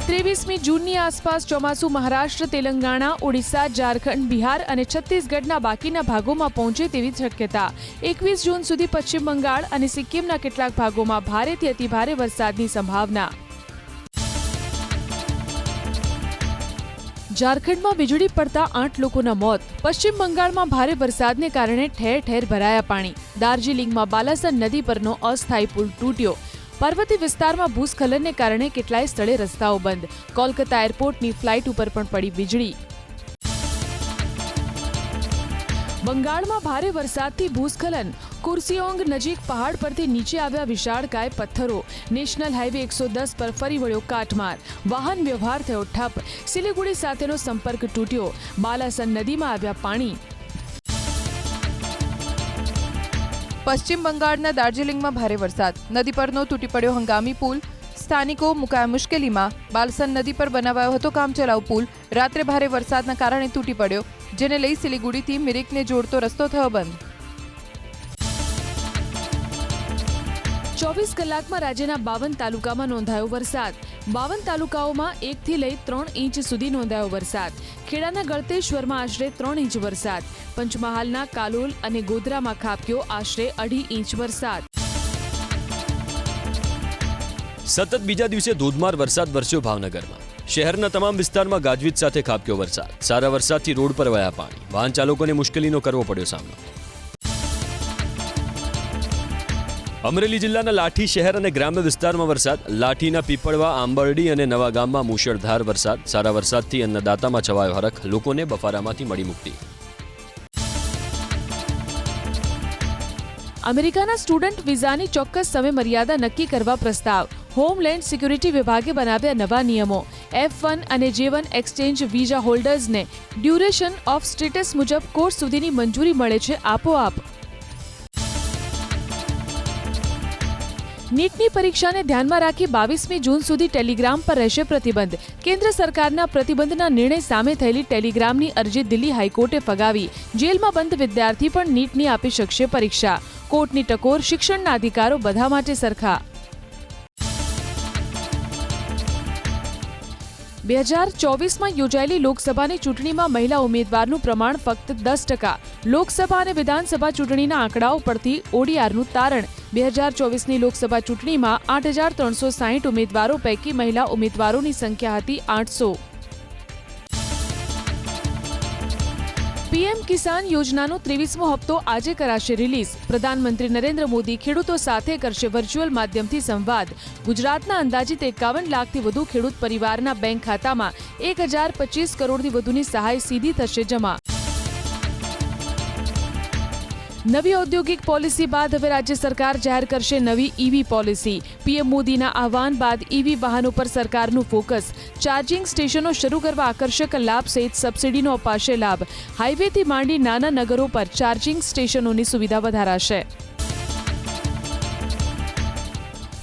23મી જૂનની આસપાસ ચોમાસું મહારાષ્ટ્ર, તેલંગાણા, ઓડિશા, ઝારખંડ, બિહાર અને છત્તીસગઢના બાકીના ભાગોમાં પહોંચે તેવી શક્યતા. 21 જૂન સુધી પશ્ચિમ બંગાળ અને સિક્કિમના કેટલાક ભાગોમાં ભારેથી અતિભારે વરસાદની સંભાવના. ઝારખંડમાં વીજળી પડતા 8 લોકોના મોત. પશ્ચિમ બંગાળમાં ભારે વરસાદને કારણે ઠેર ઠેર ભરાયા પાણી. દાર્જિલિંગમાં બાલાસન નદી પરનો અસ્થાયી પુલ તૂટ્યો. પર્વતીય વિસ્તારમાં ભૂસ્ખલનને કારણે કેટલાય સ્થળે રસ્તાઓ બંધ. કોલકાતા એરપોર્ટની ફ્લાઇટ ઉપર પણ પડી વીજળી. બંગાળમાં ભારે વરસાદથી ભૂસ્ખલન. કુર્સિયોંગ નજીક પહાડ પરથી નીચે આવ્યા વિશાળકાય પથ્થરો. નેશનલ હાઈવે 110 પર ફરી વળ્યો કાટમાળ. વાહન વ્યવહાર થયો ઠપ. સિલિગુડી સાથેનો સંપર્ક તૂટ્યો. બાલાસન નદીમાં આવ્યા પાણી. પશ્ચિમ બંગાળના દાર્જિલિંગમાં ભારે વરસાદ. નદી પરનો તૂટી પડ્યો હંગામી પુલ. સ્થાનિકો મુકાયા મુશ્કેલીમાં. બાલસન નદી પર બનાવાયો હતો કામચલાઉ પુલ. રાત્રે ભારે વરસાદના કારણે તૂટી પડ્યો, જેને લઈ સિલિગુડીથી મિરિકને જોડતો રસ્તો થયો બંધ. 24 કલાકમાં રાજ્યના 52 તાલુકામાં નોંધાયો વરસાદ. 52 તાલુકાઓમાં 1 થી લઈ 3 ઇંચ સુધી નોંધાયો વરસાદ. ખેડાના ગળતેશ્વરમાં આશરે 3 ઇંચ વરસાદ. પંચમહાલના કાલોલ અને ગોધરામાં ખાબક્યો આશરે 2.5 ઇંચ વરસાદ. સતત બીજા દિવસે ધોધમાર વરસાદ વરસ્યો ભાવનગરમાં. શહેરના તમામ વિસ્તારમાં ગાજવીજ સાથે ખાબક્યો વરસાદ. સારા વરસાદથી રોડ પર વહ્યા પાણી. વાહન ચાલકોને મુશ્કેલીનો કરવો પડ્યો સામનો. અમરેલી જિલ્લાના લાઠી શહેર અને ગ્રામ્ય વિસ્તારમાં વરસાદ. લાઠીના પીપળવા, આંબરડી અને નવા ગામમાં મુશળધાર વરસાદ. સારા વરસાદથી અન્નદાતામાં છવાયો હરખ. લોકોને બફારામાંથી મળી મુક્તિ. અમેરિકાના સ્ટુડન્ટ વિઝાની ચોક્કસ સમય મર્યાદા નક્કી કરવા પ્રસ્તાવ. હોમલેન્ડ સિક્યુરિટી વિભાગે બનાવ્યા નવા નિયમો. F1 અને J1 એક્સચેન્જ વિઝા હોલ્ડર્સને ડ્યુરેશન ઓફ સ્ટેટસ મુજબ કોર્સ સુધીની મંજૂરી મળે છે આપોઆપ. નીટની પરીક્ષાને ધ્યાનમાં રાખી 22મી જૂન સુધી ટેલિગ્રામ પર રહેશે પ્રતિબંધ. કેન્દ્ર સરકારના પ્રતિબંધના નિર્ણય સામે થયેલી ટેલિગ્રામની અરજી દિલ્હી હાઈકોર્ટે ફગાવી. જેલમાં બંધ વિદ્યાર્થી પણ નીટની આપી શકશે પરીક્ષા. કોર્ટની ટકોર. શિક્ષણના અધિકારો બધા માટે સરખા. 2024માં યોજાયેલી લોકસભાની ચૂંટણીમાં મહિલા ઉમેદવારનું પ્રમાણ ફક્ત 10%. લોકસભા અને વિધાનસભા ચૂંટણીના આંકડાઓ પરથી ODRનું તારણ. 2024ની લોકસભા ચૂંટણીમાં 8,360 ઉમેદવારો પૈકી મહિલા ઉમેદવારોની સંખ્યા હતી 800. પીએમ કિસાન યોજનાનો 23મો હપ્તો આજે કરાશે રિલીઝ. પ્રધાનમંત્રી નરેન્દ્ર મોદી ખેડૂતો સાથે કરશે વર્ચ્યુઅલ માધ્યમથી સંવાદ. ગુજરાતના અંદાજિત 51 લાખથી વધુ ખેડૂત પરિવારના બેંક ખાતામાં 1,025 કરોડથી વધુની સહાય સીધી થશે જમા. નવી ઔદ્યોગિક પોલિસી બાદ હવે રાજ્ય સરકાર જાહેર કરશે નવી ઈવી પોલિસી. પીએમ મોદીના આહવાન બાદ ઈવી વાહનો પર સરકારનું ફોકસ. ચાર્જિંગ સ્ટેશનો શરૂ કરવા આકર્ષક લાભ સહિત સબસિડીનો અપાશે લાભ. હાઈવેથી માંડી નાના નગરો પર ચાર્જિંગ સ્ટેશનોની સુવિધા વધારાશે.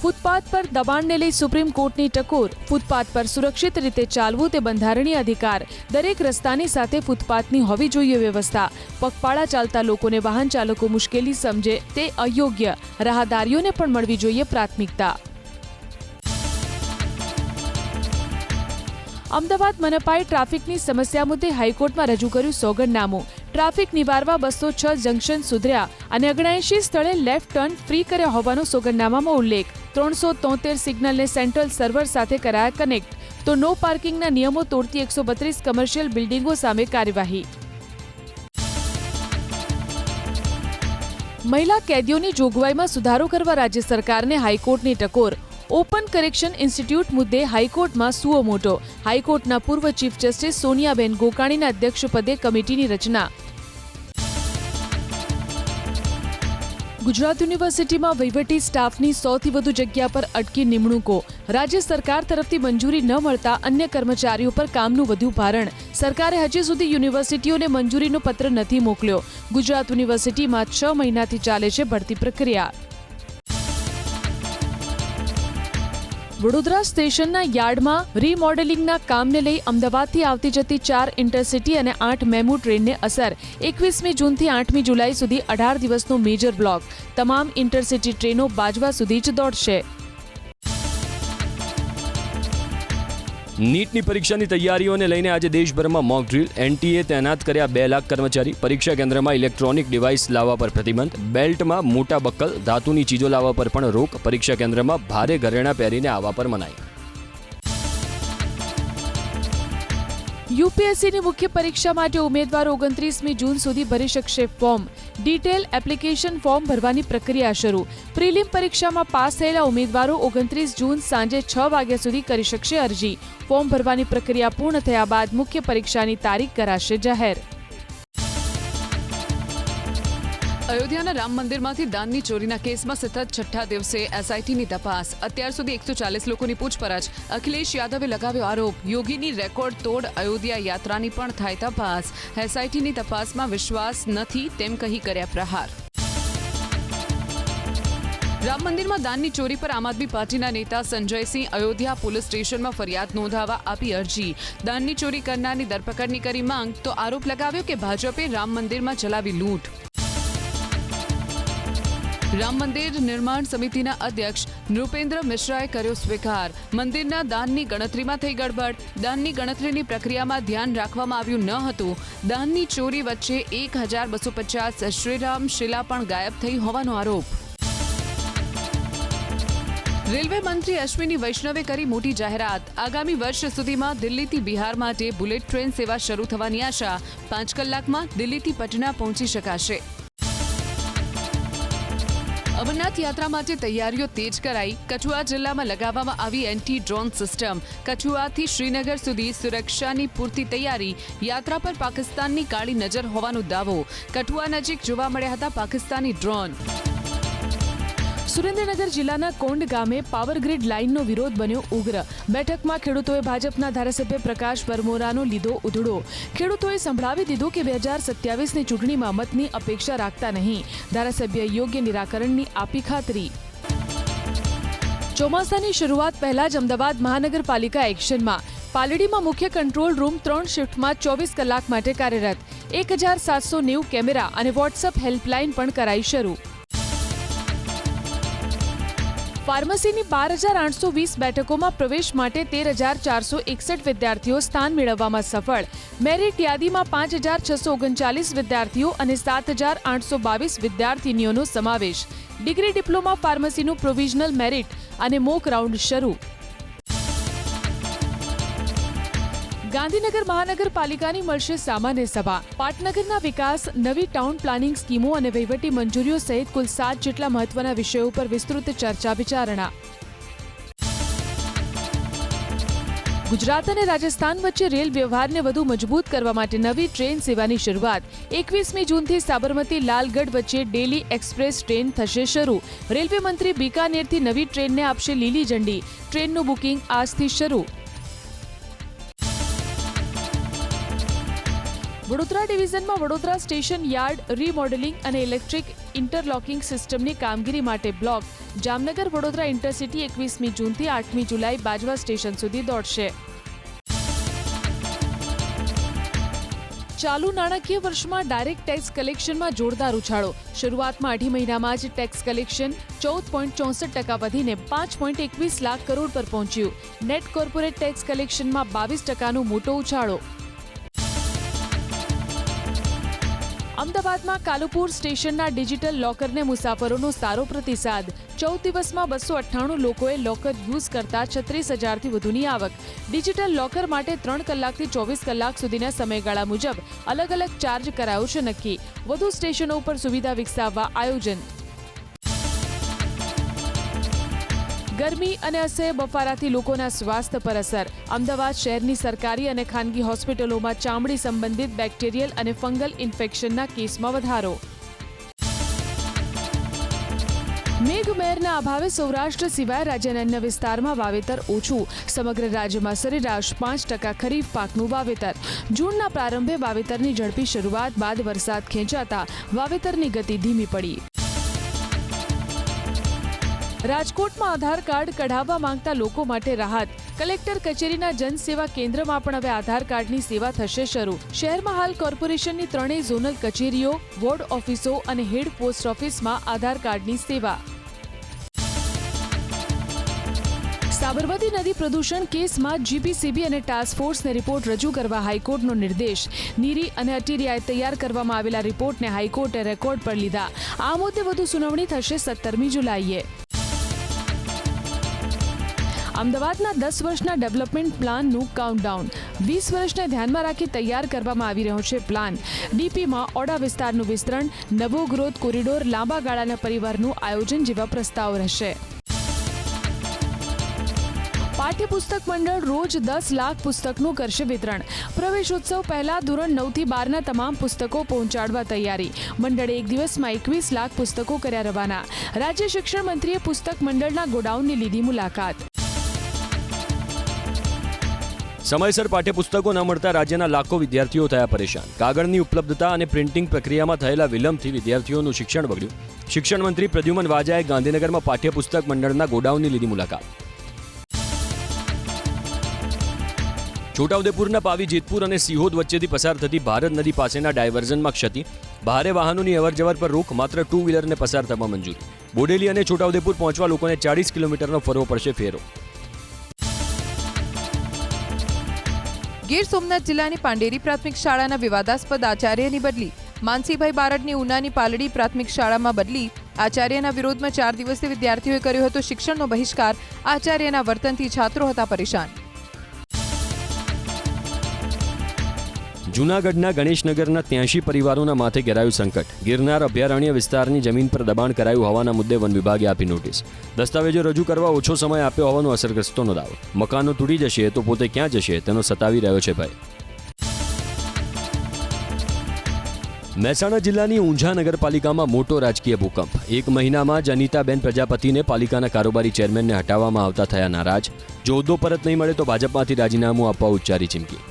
ફૂટપાથ પર દબાણને લઈ સુપ્રીમ કોર્ટની ટકોર. ફૂટપાથ પર સુરક્ષિત રીતે ચાલવું તે બંધારણીય અધિકાર. દરેક રસ્તાની સાથે ફૂટપાથની હોવી જોઈએ વ્યવસ્થા. પગપાળા ચાલતા લોકોને વાહન ચાલકો મુશ્કેલી સમજે તે અયોગ્ય. રાહદારીઓને પણ મળવી જોઈએ પ્રાથમિકતા. અમદાવાદ મનપાએ ટ્રાફિકની સમસ્યા મુદ્દે હાઈકોર્ટમાં રજૂ કર્યું સોગંદનામું. ટ્રાફિક નિવારવા 206 જંકશન સુધર્યા અને 79 સ્થળે લેફ્ટ ટર્ન ફ્રી કર્યા હોવાનો સોગંદનામામાં ઉલ્લેખ. 373 સિગ્નલને સેન્ટ્રલ સર્વર સાથે કરાયા કનેક્ટ. તો નો પાર્કિંગના નિયમો તોડતી 132 કમર્શિયલ બિલ્ડિંગો સામે કાર્યવાહી. મહિલા કેદીઓની જોગવાઈમાં સુધારો કરવા રાજ્ય સરકારને હાઈકોર્ટની ટકોર. ઓપન કરેક્શન ઇન્સ્ટિટ્યૂટ મુદ્દે હાઈકોર્ટમાં સુઓ મોટો. હાઈકોર્ટના પૂર્વ ચીફ જસ્ટિસ સોનિયાબેન ગોકાણીના અધ્યક્ષપદે કમિટીની રચના. ગુજરાત યુનિવર્સિટીમાં વહીવટી સ્ટાફની 100થી વધુ જગ્યા પર અટકી નિમણૂકો. રાજ્ય સરકાર તરફથી મંજૂરી ન મળતા અન્ય કર્મચારીઓ પર કામનું વધ્યું ભારણ. સરકારે હજી સુધી યુનિવર્સિટીઓને મંજૂરીનો પત્ર નથી મોકલ્યો. ગુજરાત યુનિવર્સિટીમાં 6 મહિનાથી ચાલે છે ભરતી પ્રક્રિયા. વડોદરા સ્ટેશનના યાર્ડમાં રીમોડેલિંગના કામને લઈ અમદાવાદથી આવતી જતી 4 ઇન્ટરસિટી અને 8 મેમુ ટ્રેનને અસર. 21મી જૂનથી 8મી જુલાઈ સુધી 18 દિવસનો મેજર બ્લોક. તમામ ઇન્ટરસિટી ટ્રેનો બાજવા સુધી જ દોડશે. નીટની પરીક્ષાની તૈયારીઓને લઈને આજે દેશભરમાં મોક ડ્રીલ. એનટીએ તૈનાત કર્યા 2 લાખ કર્મચારી. પરીક્ષા કેન્દ્રમાં ઇલેક્ટ્રોનિક ડિવાઇસ લાવવા પર પ્રતિબંધ. બેલ્ટમાં મોટા બક્કલ, ધાતુની ચીજો લાવવા પર પણ રોક. પરીક્ષા કેન્દ્રમાં ભારે ઘરેણાં પહેરીને આવવા પર મનાઈ. યુપીએસસીની મુખ્ય પરીક્ષા માટે ઉમેદવારો 29મી જૂન સુધી ભરી શકશે ફોર્મ. ડિટેલ એપ્લિકેશન ફોર્મ ભરવાની પ્રક્રિયા શરૂ. પ્રિલિમ પરીક્ષામાં પાસ થયેલા ઉમેદવારો 29 જૂન સાંજે 6 વાગ્યા સુધી કરી શકશે અરજી. ફોર્મ ભરવાની પ્રક્રિયા પૂર્ણ થયા બાદ મુખ્ય પરીક્ષાની તારીખ કરાશે જાહેર. અયોધ્યાના રામ મંદિરમાંથી દાનની ચોરીના કેસમાં સતત છઠ્ઠા દિવસે એસઆઈટીની તપાસ. અત્યાર સુધી 140 લોકોની પૂછપરછ. અખિલેશ યાદવે લગાવ્યો આરોપ, યોગીની રેકોર્ડ તોડ અયોધ્યા યાત્રાની પણ થાય તપાસ. એસઆઈટીની તપાસમાં વિશ્વાસ નથી તેમ કહી કર્યા પ્રહાર. રામ મંદિરમાં દાનની ચોરી પર આમ આદમી પાર્ટીના નેતા સંજયસિંહ અયોધ્યા પોલીસ સ્ટેશનમાં ફરિયાદ નોંધાવવા આપી અરજી. દાનની ચોરી કરનારની ધરપકડની કરી માંગ તો આરોપ લગાવ્યો કે ભાજપે રામ મંદિરમાં ચલાવી લૂંટ. રામ મંદિર નિર્માણ સમિતિના અધ્યક્ષ નૃપેન્દ્ર મિશ્રાએ કર્યો સ્વીકાર. મંદિરના દાનની ગણતરીમાં થઈ ગડબડ. દાનની ગણતરીની પ્રક્રિયામાં ધ્યાન રાખવામાં આવ્યું ન હતું. દાનની ચોરી વચ્ચે 1250 શ્રીરામ શિલા પણ ગાયબ થઈ હોવાનો આરોપ. રેલવે મંત્રી અશ્વિની વૈષ્ણવે કરી મોટી જાહેરાત. આગામી વર્ષ સુધીમાં દિલ્હીથી બિહાર માટે બુલેટ ટ્રેન સેવા શરૂ થવાની આશા. 5 કલાકમાં દિલ્હીથી પટના પહોંચી શકાશે. અમરનાથ યાત્રા માટે તૈયારીઓ તેજ કરાઈ. કઠુઆ જિલ્લામાં લગાવવામાં આવી એન્ટી ડ્રોન સિસ્ટમ. કઠુઆથી શ્રીનગર સુધી સુરક્ષાની પૂરતી તૈયારી. યાત્રા પર પાકિસ્તાનની કાળી નજર હોવાનો દાવો. કઠુઆ નજીક જોવા મળ્યા હતા પાકિસ્તાની ડ્રોન. સુરેન્દ્રનગર જિલ્લાના કોંડ ગામે પાવર ગ્રીડ લાઇનનો વિરોધ બન્યો ઉગ્ર. બેઠકમાં ખેડૂતોએ ભાજપના ધારાસભ્ય પ્રકાશ પરમોરાનો લીધો ઉધડો. ખેડૂતોએ સંભળાવી દીધું કે 2027ની ચૂંટણીમાં મતની અપેક્ષા રાખતા નહીં. ધારાસભ્ય યોગ્ય નિરાકરણની આપી ખાતરી. ચોમાસાની શરૂઆત પહેલા જ અમદાવાદ મહાનગરપાલિકા એક્શનમાં. પાલડીમાં મુખ્ય કંટ્રોલ રૂમ 3 શિફ્ટમાં 24 કલાક માટે કાર્યરત. 1790 કેમેરા અને વોટ્સઅપ હેલ્પલાઇન પણ કરાઈ શરૂ. ફાર્મસીની 12,820 બેઠકોમાં પ્રવેશ માટે 13,461 વિદ્યાર્થીઓ સ્થાન મેળવવામાં સફળ. મેરિટ યાદીમાં 5,639 વિદ્યાર્થીઓ અને 7,822 વિદ્યાર્થીનીઓનો સમાવેશ. ડિગ્રી ડિપ્લોમા ફાર્મસીનું પ્રોવિઝનલ મેરિટ અને મોક રાઉન્ડ શરૂ. ગાંધીનગર મહાનગરપાલિકાની મળશે સામાન્ય સભા. પાટનગરના વિકાસ, નવી ટાઉન પ્લાનિંગ સ્કીમો અને વહીવટી મંજૂરીઓ સહિત કુલ 7 જેટલા મહત્વના વિષયો પર વિસ્તૃત ચર્ચા વિચારણા. ગુજરાત અને રાજસ્થાન વચ્ચે રેલ વ્યવહારને વધુ મજબૂત કરવા માટે નવી ટ્રેન સેવાની શરૂઆત. 21મી જૂનથી સાબરમતી લાલગઢ વચ્ચે ડેલી એક્સપ્રેસ ટ્રેન થશે શરૂ. રેલવે મંત્રી બિકાનેરથી નવી ટ્રેનને આપશે લીલી ઝંડી. ટ્રેનનું બુકિંગ આજથી શરૂ. વડોદરા ડિવિઝનમાં વડોદરા સ્ટેશન યાર્ડ રીમોડેલિંગ અને ઇલેક્ટ્રિક ઇન્ટરલોકિંગ સિસ્ટમની કામગીરી માટે બ્લોક. જામનગર વડોદરા ઇન્ટરસિટી 21મી જૂનથી 8મી જુલાઈ બાજવા સ્ટેશન સુધી દોડશે. ચાલુ નાણાકીય વર્ષમાં ડાયરેક્ટ ટેક્સ કલેક્શનમાં જોરદાર ઉછાળો. શરૂઆતમાં 2 મહિનામાં જ ટેક્સ કલેક્શન 14.64% વધીને 5.21 લાખ કરોડ પર પહોંચ્યું. નેટ કોર્પોરેટ ટેક્સ કલેક્શનમાં 22%નો મોટો ઉછાળો. અમદાવાદમાં કાલુપુર સ્ટેશનના ડિજિટલ લોકરને મુસાફરોનો સારો પ્રતિસાદ. 14 દિવસમાં 298 લોકોએ લોકર યુઝ કરતા 36,000થી વધુની આવક. ડિજિટલ લોકર માટે 3 કલાકથી 24 કલાક સુધીના સમયગાળા મુજબ અલગ અલગ ચાર્જ કરાયો છે નક્કી. વધુ સ્ટેશનો ઉપર સુવિધા વિકસાવવા આયોજન. ગરમી અને અસહ્ય બફારાથી લોકોના સ્વાસ્થ્ય પર અસર. અમદાવાદ શહેરની સરકારી અને ખાનગી હોસ્પિટલોમાં ચામડી સંબંધિત બેક્ટેરિયલ અને ફંગલ ઇન્ફેક્શનના કેસમાં વધારો. મેઘમહેરના અભાવે સૌરાષ્ટ્ર સિવાય રાજ્યના અન્ય વિસ્તારમાં વાવેતર ઓછું. સમગ્ર રાજ્યમાં સરેરાશ 5% ખરીફ પાકનું વાવેતર. જૂનના પ્રારંભે વાવેતરની ઝડપી શરૂઆત બાદ વરસાદ ખેંચાતા વાવેતરની ગતિ ધીમી પડી. રાજકોટમાં આધાર કાર્ડ કઢાવવા માંગતા લોકો માટે રાહત. કલેક્ટર કચેરીના જનસેવા કેન્દ્રમાં પણ હવે આધાર કાર્ડની સેવા થશે શરૂ. શહેરમાં હાલ કોર્પોરેશનની 3 ઝોનલ કચેરીઓ, વોર્ડ ઓફિસો અને હેડ પોસ્ટ ઓફિસમાં આધાર કાર્ડની સેવા. સાબરમતી નદી પ્રદૂષણ કેસમાં જીપીસીબી અને ટાસ્ક ફોર્સને રિપોર્ટ રજૂ કરવા હાઈકોર્ટનો નિર્દેશ. નીરી અને અટીરિયાએ તૈયાર કરવામાં આવેલા રિપોર્ટને હાઈકોર્ટે રેકોર્ડ પર લીધા. આ મુદ્દે વધુ સુનાવણી થશે 17મી જુલાઈએ. અમદાવાદના 10 વર્ષના ડેવલપમેન્ટ પ્લાનનું કાઉન્ટડાઉન. 20 વર્ષને ધ્યાનમાં રાખી તૈયાર કરવામાં આવી રહ્યો છે પ્લાન. ડીપીમાં ઓડા વિસ્તારનું વિસ્તરણ, નવો ગ્રોથ કોરિડોર, લાંબા ગાળાના પરિવારનું આયોજન જેવા પ્રસ્તાવ રહેશે. પાઠ્યપુસ્તક મંડળ રોજ 10 લાખ પુસ્તકનું કરશે વિતરણ. પ્રવેશોત્સવ પહેલા ધોરણ 9 થી 12ના તમામ પુસ્તકો પહોંચાડવા તૈયારી. મંડળે એક દિવસમાં 21 લાખ પુસ્તકો કર્યા રવાના. રાજ્ય શિક્ષણ મંત્રીએ પુસ્તક મંડળના ગોડાઉનની લીધી મુલાકાત. સમયસર પાઠ્યપુસ્તકો ન મળતા રાજ્યના લાખો વિદ્યાર્થીઓ થયા પરેશાન. કાગળની ઉપલબ્ધતા અને પ્રિન્ટિંગ પ્રક્રિયામાં થયેલા વિલંબથી વિદ્યાર્થીઓનું શિક્ષણ બગડ્યું. શિક્ષણ મંત્રી પ્રદ્યુમન વાજાએ ગાંધીનગરમાં પાઠ્યપુસ્તક મંડળના ગોડાઉનની લીધી મુલાકાત. છોટાઉદેપુરના પાવી જેતપુર અને સિહોદ વચ્ચેથી પસાર થતી ભારત નદી પાસેના ડાયવર્ઝનમાં ક્ષતિ. ભારે વાહનોની અવરજવર પર રોક, માત્ર 2 વ્હીલરને પસાર થવા મંજૂરી. બોડેલી અને છોટાઉદેપુર પહોંચવા લોકોને 40 કિલોમીટરનો ફરવો પડશે ફેરો. ગીર સોમનાથ જિલ્લાની પાંડેરી પ્રાથમિક શાળાના વિવાદાસ્પદ આચાર્યની બદલી. માનસીભાઈ બારડની ઉનાની પાલડી પ્રાથમિક શાળામાં બદલી. આચાર્યના વિરોધમાં 4 દિવસીય વિદ્યાર્થીઓએ કર્યો હતો શિક્ષણનો બહિષ્કાર. આચાર્યના વર્તનથી છાત્રો હતા પરેશાન. જૂનાગઢના ગણેશનગરના 83 પરિવારોના માથે ઘેરાયું સંકટ. ગિરનાર અભયારણ્ય વિસ્તારની જમીન પર દબાણ કરાયું હોવાના મુદ્દે વન વિભાગે આપી નોટિસ. દસ્તાવેજો રજૂ કરવા ઓછો સમય આપ્યો હોવાનો અસરગ્રસ્તોનો દાવો. મકાનો તૂટી જશે તો પોતે ક્યાં જશે તેનો સતાવી રહ્યો છે ભય. મહેસાણા જિલ્લાની ઊંઝા નગરપાલિકામાં મોટો રાજકીય ભૂકંપ. 1 મહિનામાં જ અનિતાબેન પ્રજાપતિને પાલિકાના કારોબારી ચેરમેનને હટાવવામાં આવતા થયા નારાજ. જો હોદ્દો પરત નહીં મળે તો ભાજપમાંથી રાજીનામું આપવા ઉચ્ચારી ચીમકી.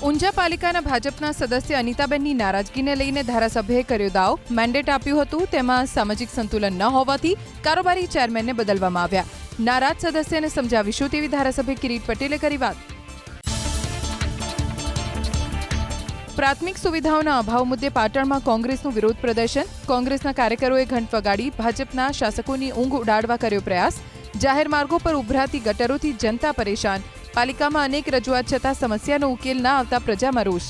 ઊંઝા પાલિકાના ભાજપના સદસ્ય અનિતાબેનની નારાજગીને લઈને ધારાસભ્યએ કર્યો દાવ. મેન્ડેટ આપ્યું હતું, તેમાં સામાજિક સંતુલન ન હોવાથી કારોબારી ચેરમેનને બદલવામાં આવ્યા. નારાજ સદસ્યને સમજાવીશું તેવી ધારાસભ્ય કિરીટ પટેલે કરી વાત. પ્રાથમિક સુવિધાઓના અભાવ મુદ્દે પાટણમાં કોંગ્રેસનું વિરોધ પ્રદર્શન. કોંગ્રેસના કાર્યકરોએ ઘંટ વગાડી ભાજપના શાસકોની ઊંઘ ઉડાડવા કર્યો પ્રયાસ. જાહેર માર્ગો પર ઉભરાતી ગટરોથી જનતા પરેશાન. પાલિકામાં અનેક રજૂઆત છતાં સમસ્યાનો ઉકેલ ના આવતા પ્રજામાં રોષ.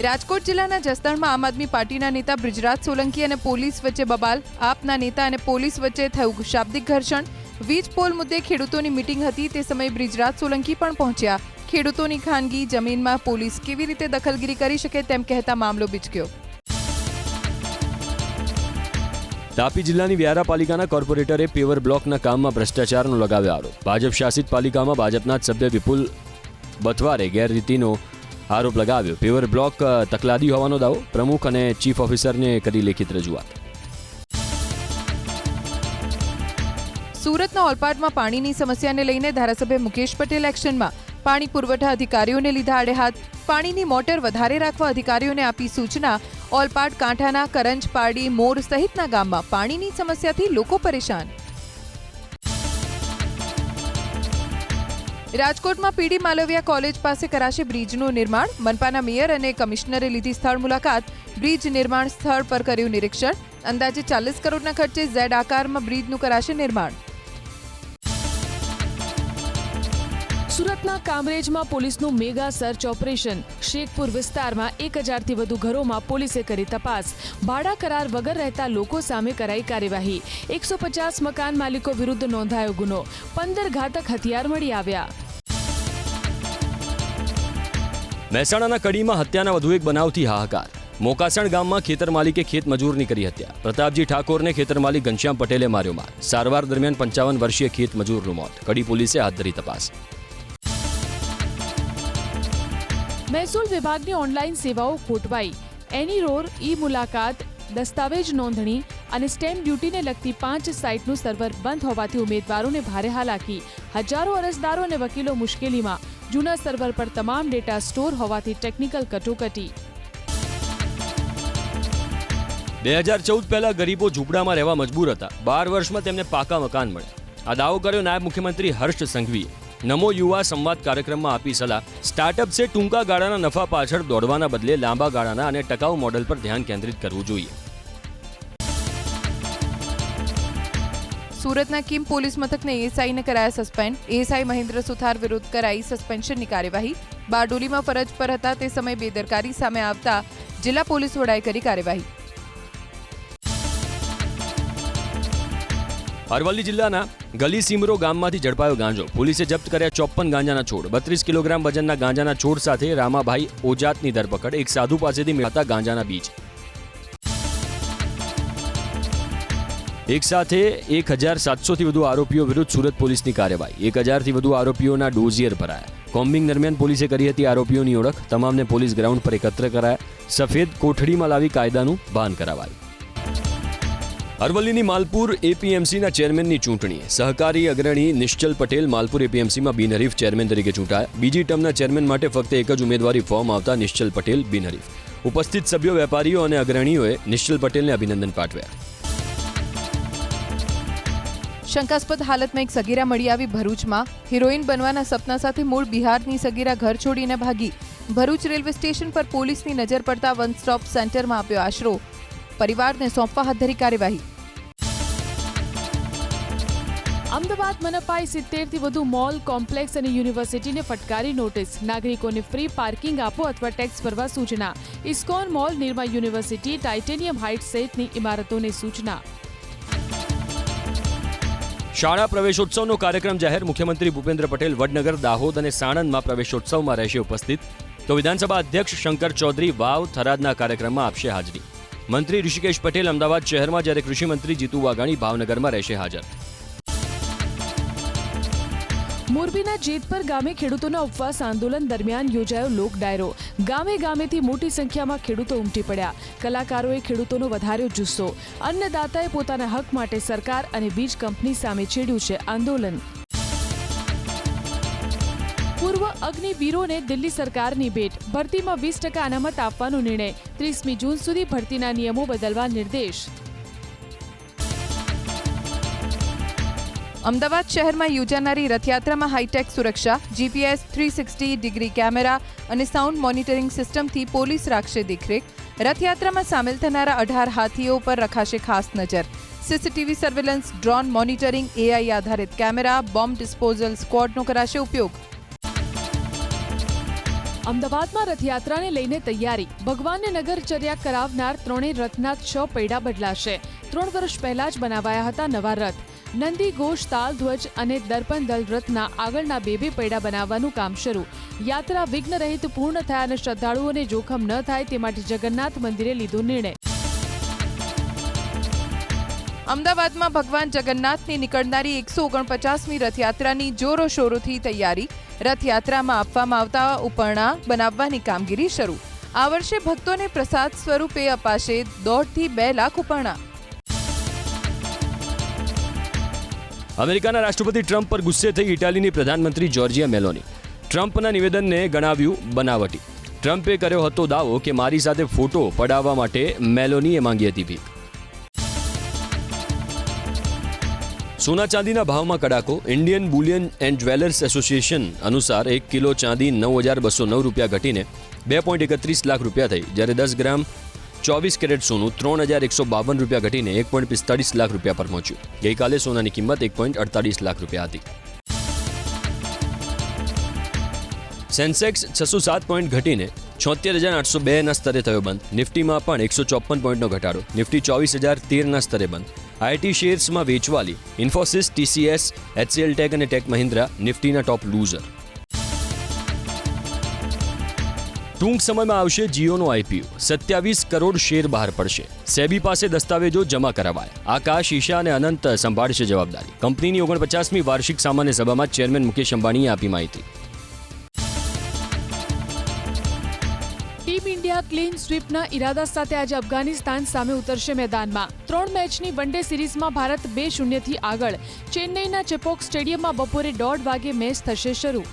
રાજકોટ જિલ્લાના જસદણમાં આમ આદમી પાર્ટીના નેતા બ્રિજરાજ સોલંકી અને પોલીસ વચ્ચે બબાલ. આપના નેતા અને પોલીસ વચ્ચે થયું શાબ્દિક ઘર્ષણ. વીજ પોલ મુદ્દે ખેડૂતોની મીટિંગ હતી, તે સમયે બ્રિજરાજ સોલંકી પણ પહોંચ્યા. ખેડૂતોની ખાનગી જમીનમાં પોલીસ કેવી રીતે દખલગીરી કરી શકે તેમ કહેતા મામલો બીચક્યો. તાપી જિલ્લાની વ્યારા પાલિકાના કોર્પોરેટરે પેવર બ્લોકના કામમાં ભ્રષ્ટાચારનો લગાવ્યો આરોપ. ભાજપ શાસિત પાલિકામાં ભાજપના જ સભ્ય વિપુલ બથવારે ગેરરીતિનો આરોપ લગાવ્યો. પેવર બ્લોક તકલાદી હોવાનો દાવો. પ્રમુખ અને ચીફ ઓફિસરને કરી લેખિત રજૂઆત. સુરતના ઓલપાડમાં પાણીની સમસ્યાને લઈને ધારાસભ્ય મુકેશ પટેલ એક્શનમાં. પાણી પુરવઠા અધિકારીઓને લીધા આડેહાથ. પાણીની મોટર વધારે રાખવા અધિકારીઓને આપી સૂચના. ઓલપાડ, કાંઠાના, કરંજ, પારડી, મોર સહિતના ગામમાં પાણીની સમસ્યાથી લોકો પરેશાન. રાજકોટમાં પીડી માલવિયા કોલેજ પાસે કરાશે બ્રિજનું નિર્માણ. મનપાના મેયર અને કમિશનરે લીધી સ્થળ મુલાકાત. બ્રિજ નિર્માણ સ્થળ પર કર્યું નિરીક્ષણ. અંદાજે 40 કરોડના ખર્ચે ઝેડ આકારમાં બ્રિજનું કરાશે નિર્માણ. સુરતના કામરેજમાં પોલીસનું મેગા સર્ચ ઓપરેશન. શેખપુર વિસ્તારમાં 1000થી વધુ ઘરોમાં પોલીસે કરી તપાસ. ભાડા કરાર વગર રહેતા લોકો સામે કરાઈ કાર્યવાહી. 150 મકાન માલિકો વિરુદ્ધ નોંધાયો ગુનો. 15 ઘાતક હથિયાર મળી આવ્યા. મહેસાણાના કડીમાં હત્યાના વધુ એક બનાવથી હાહાકાર. મોકાસણ ગામમાં ખેતર માલિકે ખેત મજૂરની કરી હત્યા. પ્રતાપજી ઠાકોરને ખેતર માલિક ઘનશ્યામ પટેલે માર્યો માર. સારવાર દરમિયાન 55 વર્ષીય ખેત મજૂરનું મોત. કડી પોલીસે હાથ ધરી તપાસ. મહેસૂલ વિભાગની ઓનલાઈન સેવાઓ ખોટવાઈ. એની રોર, ઈ મુલાકાત, દસ્તાવેજ નોંધણી અને સ્ટેમ્પ ડ્યુટીને લગતી 5 સાઇટનું સર્વર બંધ હોવાથી ઉમેદવારોને ભારે હાલાકી. હજારો અરજદારો અને વકીલો મુશ્કેલીમાં. જૂના સર્વર પર તમામ ડેટા સ્ટોર હોવાથી ટેકનિકલ કટોકટી. 2014 પહેલા ગરીબો ઝૂંપડામાં રહેવા મજબૂર હતા. 12 વર્ષમાં તેમને પાકા મકાન મળ્યા. આ દાવો કર્યો નાયબ મુખ્યમંત્રી હર્ષ સંઘવીએ. નમો યુવા સંવાદ કાર્યક્રમમાં આપી સલાહ. સ્ટાર્ટઅપ્સે ટૂંકા ગાળાના નફા પાછળ દોડવાના બદલે લાંબા ગાળાના અને ટકાઉ મોડેલ પર ધ્યાન કેન્દ્રિત કરવું જોઈએ. સુરતના કિમ પોલીસ મથકને એએસઆઈને કરાયા સસ્પેન્ડ. એએસઆઈ મહેન્દ્ર સુથાર વિરુદ્ધ કરાઈ સસ્પેન્શનની કાર્યવાહી. બારડોલીમાં ફરજ પર હતા તે સમયે બેદરકારી સામે આવતા જિલ્લા પોલીસ વડાએ કરી કાર્યવાહી. અરવલ્લી જિલ્લાના ગલી સિમરો ગામમાંથી ઝડપાયો ગાંજો. પોલીસે જપ્ત કર્યા 54 ગાંજાના છોડ. 32 કિલોગ્રામ વજનના ગાંજાના છોડ સાથે રામાભાઈ ઓજાતની ધરપકડ. એક સાધુ પાસેથી મેળવતા ગાંજાના બીજ. એક સાથે 1700થી વધુ આરોપીઓ વિરુદ્ધ સુરત પોલીસની કાર્યવાહી. 1000થી વધુ આરોપીઓના ડોઝિયર ભરાયા. કોમ્બિંગ દરમિયાન પોલીસે કરી હતી આરોપીઓની ઓળખ. તમામને પોલીસ ગ્રાઉન્ડ પર એકત્ર કરાયા. સફેદ કોઠડીમાં લાવી કાયદાનું ભાન કરાવાયું. અરવલ્લીની માલપુર એપીએમસીના ચેરમેનની ચૂંટણી. સહકારી અગ્રણી નિશ્ચલ પટેલ માલપુર એપીએમસીમાં બિનહરીફ ચેરમેન તરીકે ચૂંટાયા. બીજી ટર્મના ચેરમેન માટે ફક્ત એક જ ઉમેદવારી ફોર્મ આવતા નિશ્ચલ પટેલ બિનહરીફ. ઉપસ્થિત સભ્યો, વેપારીઓ અને અગ્રણીઓએ નિશ્ચલ પટેલને અભિનંદન પાઠવ્યા. શંકાસ્પદ હાલતમાં એક સગીરા મળી આવી ભરૂચમાં. હિરોઈન બનવાના સપના સાથે મૂળ બિહારની સગીરા ઘર છોડીને ભાગી. ભરૂચ રેલવે સ્ટેશન પર પોલીસની નજર પડતા વન સ્ટોપ સેન્ટરમાં આપ્યો આશરો. પરિવારને સોંપવા હાથ ધરી કાર્યવાહી. અમદાવાદ મનપાએ 70થી વધુ મોલ, કોમ્પ્લેક્સ અને યુનિવર્સિટીને ફટકારી નોટિસ. નાગરિકોને ફ્રી પાર્કિંગ આપો અથવા ટેક્સ ભરવા સૂચના. ISKCON mall, Nirma university, titanium heights સહિતની ઇમારતોને સૂચના. શાળા પ્રવેશોત્સવનો કાર્યક્રમ જાહેર. મુખ્યમંત્રી ભૂપેન્દ્ર પટેલ વડનગર, દાહોદ અને સાણંદમાં પ્રવેશોત્સવમાં રહેશે ઉપસ્થિત. તો વિધાનસભા અધ્યક્ષ શંકર ચૌધરી વાવ, થરાદના કાર્યક્રમમાં આપશે હાજરી. મંત્રી ઋષિકેશ પટેલ અમદાવાદ શહેરમાં, જ્યારે કૃષિમંત્રી જીતુ વાઘાણી ભાવનગરમાં રહેશે હાજર. મોરબીના જેતપર ગામે ખેડૂતોના ઉપવાસ આંદોલન દરમિયાન યોજાયો લોક ડાયરો. ગામે ગામેથી મોટી સંખ્યામાં ખેડૂતો ઉમટી પડ્યા. કલાકારોએ ખેડૂતોનો વધાર્યો જુસ્સો. અન્નદાતાએ પોતાના હક માટે સરકાર અને બીજ કંપની સામે છેડ્યું છે આંદોલન. પૂર્વ અગ્નિવીરોને દિલ્હી સરકારની ભેટ. ભરતીમાં 20% અનામત આપવાનો નિર્ણય. 30મી જૂન સુધી ભરતીના નિયમો બદલવા નિર્દેશ. અમદાવાદ શહેરમાં યોજાનારી રથયાત્રામાં હાઈટેક સુરક્ષા, જીપીએસ, 360 ડિગ્રી કેમેરા અને સાઉન્ડ મોનિટરિંગ સિસ્ટમથી પોલીસ રાખશે દેખરેખ. રથયાત્રામાં સામેલ થનારા 18 હાથીઓ પર રખાશે ખાસ નજર. CCTV surveillance, drone monitoring, AI આધારિત કેમેરા, બોમ્બ ડિસ્પોઝલ સ્ક્વોડનો કરાશે ઉપયોગ. અમદાવાદમાં રથયાત્રાને લઈને તૈયારી. ભગવાનને નગરચર્યા કરાવનાર ત્રણેય રથના 6 પૈડા બદલાશે. 3 વર્ષ પહેલા જ બનાવાયા હતા નવા રથ. નંદી, ઘોષ, તાલ, ધ્વજ અને દર્પણ દલ રથના આગળના 2 પૈડા બનાવવાનું કામ શરૂ. યાત્રા વિઘ્ન રહિત પૂર્ણ થાય અને શ્રદ્ધાળુઓને જોખમ ન થાય તે માટે જગન્નાથ મંદિરે લીધો નિર્ણય. અમદાવાદમાં ભગવાન જગન્નાથની નીકળનારી 149મી રથયાત્રાની જોરોશોરોથી તૈયારી. રથયાત્રામાં આપવામાં આવતા ઉપરણા બનાવવાની કામગીરી શરૂ. આ વર્ષે ભક્તોને પ્રસાદ સ્વરૂપે અપાશે 1.5 થી 2 લાખ ઉપરણા. અમેરિકાના રાષ્ટ્રપતિ ટ્રમ્પ પર ગુસ્સે થઈ ઇટાલીની પ્રધાનમંત્રી જોર્જિયા મેલોની. ટ્રમ્પના નિવેદનને ગણાવ્યું બનાવટી. ટ્રમ્પે કર્યો હતો દાવો કે મારી સાથે ફોટો પડાવવા માટે મેલોનીએ માંગી હતી ભીખ. સોના ચાંદીના ભાવમાં કડાકો. Indian bullion and jewellers association અનુસાર 1 કિલો ચાંદી 9,209 રૂપિયા ઘટીને 2.31 લાખ રૂપિયા થઈ, જ્યારે 10 ગ્રામ 24 કેરેટ સોનું 3,152 રૂપિયા ઘટીને 1.45 લાખ રૂપિયા પર પહોંચ્યું. ગઈકાલે સોનાની કિંમત 1.48 લાખ રૂપિયા હતી. સેન્સેક્સ 607 પોઈન્ટ ઘટીને 76,802ના સ્તરે થયો બંધ. નિફ્ટીમાં પણ 154 પોઈન્ટનો ઘટાડો. નિફ્ટી 24,013ના સ્તરે બંધ. આઈટી શેર્સમાં વેચવાલી. ઇન્ફોસિસ, ટીસીએસ, એચસીએલ ટેક અને ટેક મહિન્દ્રા નિફ્ટીના ટોપ લૂઝર. ટૂંક સમયમાં આવશે જીઓનો આઈપીઓ. 27 કરોડ શેર બહાર પડશે. સેબી પાસે દસ્તાવેજો જમા કરાવાયા. આકાશ, ઈશા અને અનંત સંભાળશે જવાબદારી. કંપનીની 49મી વાર્ષિક સામાન્ય સભામાં ચેરમેન મુકેશ અંબાણીએ આપી માહિતી. ટીમ ઇન્ડિયા ક્લીન સ્વીપના ઇરાદા સાથે આજે અફઘાનિસ્તાન સામે ઉતરશે મેદાનમાં. 3 મેચની વનડે સિરીઝમાં ભારત 2-0થી આગળ. ચેન્નઈના ચેપોક સ્ટેડિયમમાં બપોરે 1:30 વાગે મેચ થશે શરૂ.